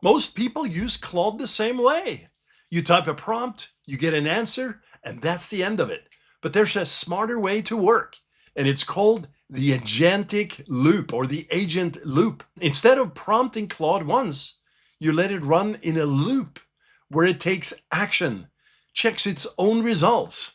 Most people use Claude the same way. You type a prompt, you get an answer, and that's the end of it. But there's a smarter way to work, and it's called the agentic loop or the agent loop. Instead of prompting Claude once, you let it run in a loop where it takes action, checks its own results,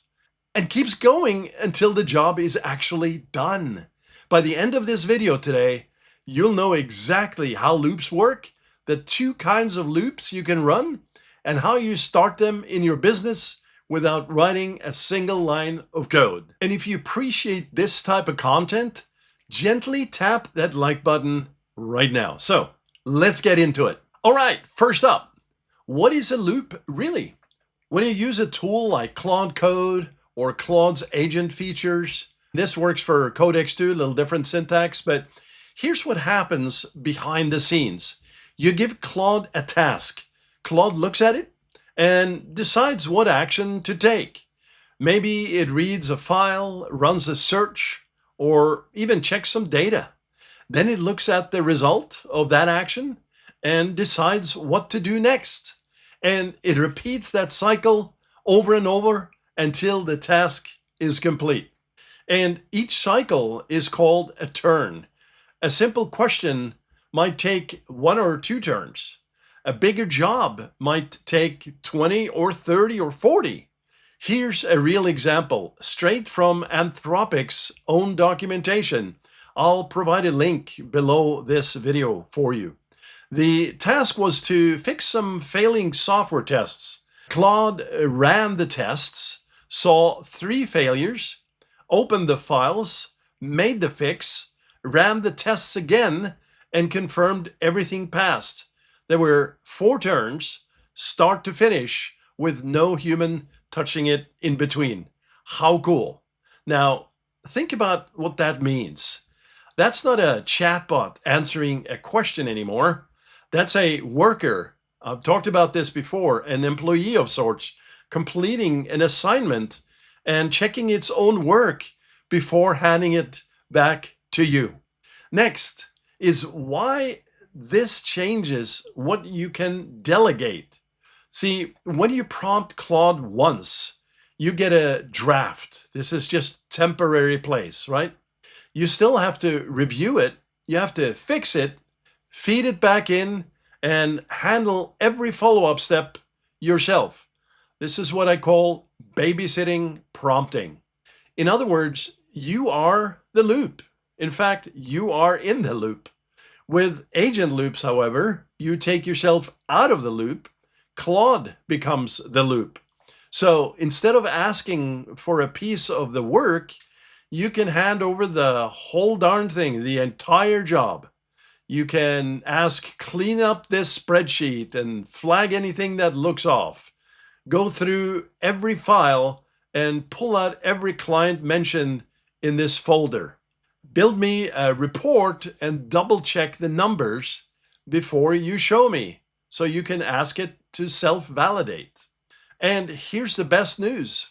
and keeps going until the job is actually done. By the end of this video today, you'll know exactly how loops work, the two kinds of loops you can run, and how you start them in your business without writing a single line of code. And if you appreciate this type of content, gently tap that like button right now. So let's get into it. All right, first up, what is a loop really? When you use a tool like Claude Code or Claude's agent features, this works for Codex too, a little different syntax, but here's what happens behind the scenes. You give Claude a task. Claude looks at it and decides what action to take. Maybe it reads a file, runs a search, or even checks some data. Then it looks at the result of that action and decides what to do next. And it repeats that cycle over and over until the task is complete. And each cycle is called a turn. A simple question might take 1 or 2 turns. A bigger job might take 20 or 30 or 40. Here's a real example, straight from Anthropic's own documentation. I'll provide a link below this video for you. The task was to fix some failing software tests. Claude ran the tests, saw 3 failures, opened the files, made the fix, ran the tests again, and confirmed everything passed. There were 4 turns, start to finish, with no human touching it in between. How cool. Now, think about what that means. That's not a chatbot answering a question anymore. That's a worker. I've talked about this before, an employee of sorts, completing an assignment and checking its own work before handing it back to you. Next is why this changes what you can delegate. See, when you prompt Claude once, you get a draft. This is just temporary place, right? You still have to review it. You have to fix it, feed it back in, and handle every follow-up step yourself. This is what I call babysitting prompting. In other words, you are the loop. In fact, you are in the loop. With agent loops, however, you take yourself out of the loop. Claude becomes the loop. So instead of asking for a piece of the work, you can hand over the whole darn thing, the entire job. You can ask, clean up this spreadsheet and flag anything that looks off. Go through every file and pull out every client mentioned in this folder. Build me a report and double check the numbers before you show me, so you can ask it to self-validate. And here's the best news.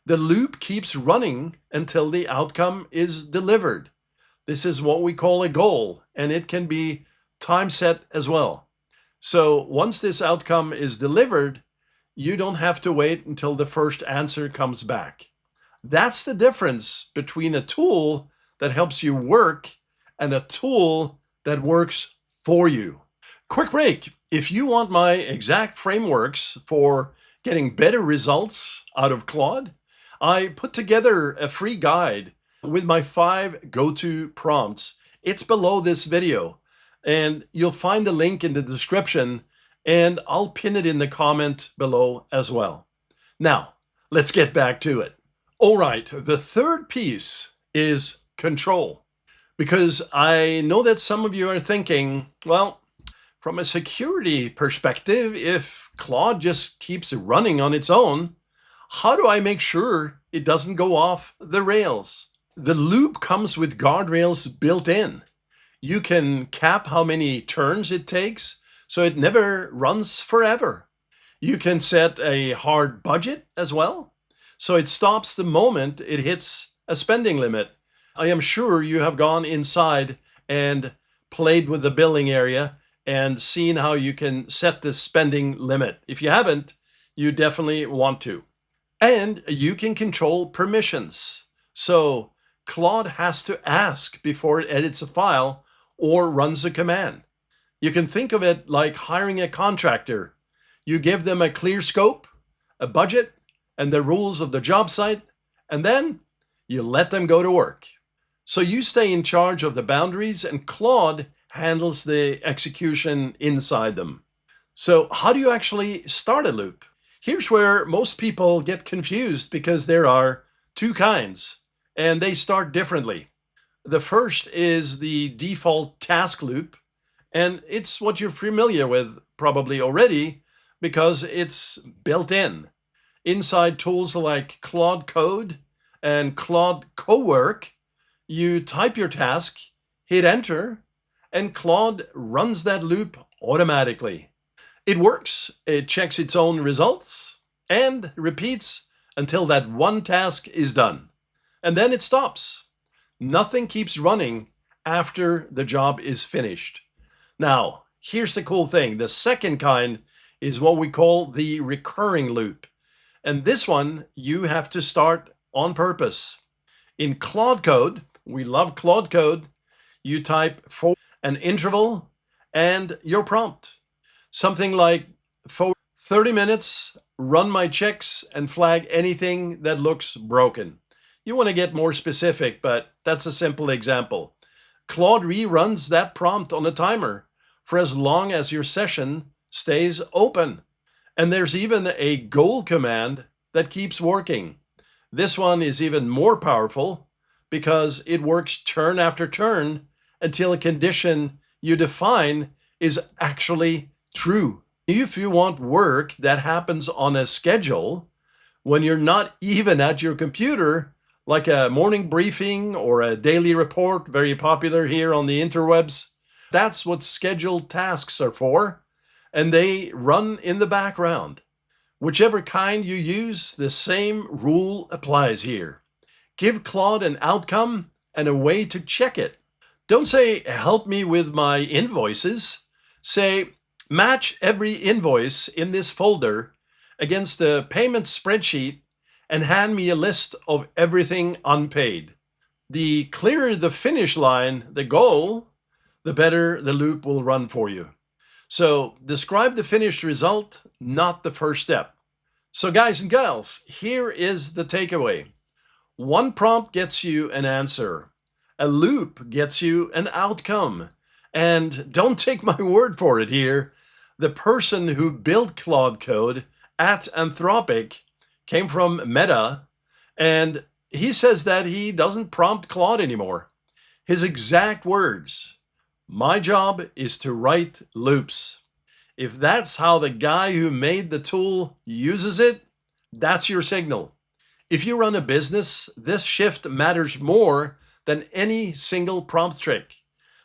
The loop keeps running until the outcome is delivered. This is what we call a goal, and it can be time set as well. So once this outcome is delivered, you don't have to wait until the first answer comes back. That's the difference between a tool that helps you work and a tool that works for you. Quick break. If you want my exact frameworks for getting better results out of Claude, I put together a free guide with my 5 go-to prompts. It's below this video, and you'll find the link in the description, and I'll pin it in the comment below as well. Now, let's get back to it. All right, the third piece is control. Because I know that some of you are thinking, well, from a security perspective, if Claude just keeps running on its own, how do I make sure it doesn't go off the rails? The loop comes with guardrails built in. You can cap how many turns it takes, so it never runs forever. You can set a hard budget as well, so it stops the moment it hits a spending limit. I am sure you have gone inside and played with the billing area and seen how you can set the spending limit. If you haven't, you definitely want to. And you can control permissions. So Claude has to ask before it edits a file or runs a command. You can think of it like hiring a contractor. You give them a clear scope, a budget, and the rules of the job site, and then you let them go to work. So you stay in charge of the boundaries, and Claude handles the execution inside them. So how do you actually start a loop? Here's where most people get confused because there are two kinds, and they start differently. The first is the default task loop, and it's what you're familiar with probably already because it's built in. Inside tools like Claude Code and Claude Cowork, you type your task, hit enter, and Claude runs that loop automatically. It works, it checks its own results, and repeats until that one task is done. And then it stops. Nothing keeps running after the job is finished. Now, here's the cool thing. The second kind is what we call the recurring loop. And this one, you have to start on purpose. In Claude Code, we love Claude Code, you type for an interval and your prompt. Something like, for 30 minutes, run my checks and flag anything that looks broken. You want to get more specific, but that's a simple example. Claude reruns that prompt on a timer for as long as your session stays open. And there's even a goal command that keeps working. This one is even more powerful because it works turn after turn until a condition you define is actually true. If you want work that happens on a schedule when you're not even at your computer, like a morning briefing or a daily report, very popular here on the interwebs, that's what scheduled tasks are for, and they run in the background. Whichever kind you use, the same rule applies here. Give Claude an outcome and a way to check it. Don't say, help me with my invoices. Say, match every invoice in this folder against the payment spreadsheet and hand me a list of everything unpaid. The clearer the finish line, the goal, the better the loop will run for you. So describe the finished result, not the first step. So guys and gals, here is the takeaway. One prompt gets you an answer. A loop gets you an outcome. And don't take my word for it here. The person who built Claude Code at Anthropic came from Meta, and he says that he doesn't prompt Claude anymore. His exact words, my job is to write loops. If that's how the guy who made the tool uses it, that's your signal. If you run a business, this shift matters more than any single prompt trick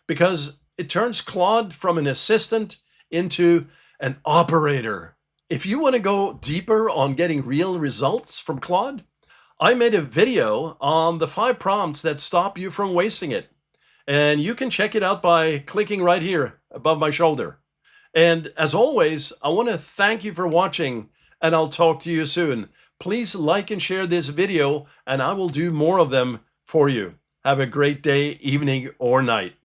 because it turns Claude from an assistant into an operator. If you want to go deeper on getting real results from Claude, I made a video on the 5 prompts that stop you from wasting it. And you can check it out by clicking right here above my shoulder. And as always, I want to thank you for watching, and I'll talk to you soon. Please like and share this video, and I will do more of them for you. Have a great day, evening, or night.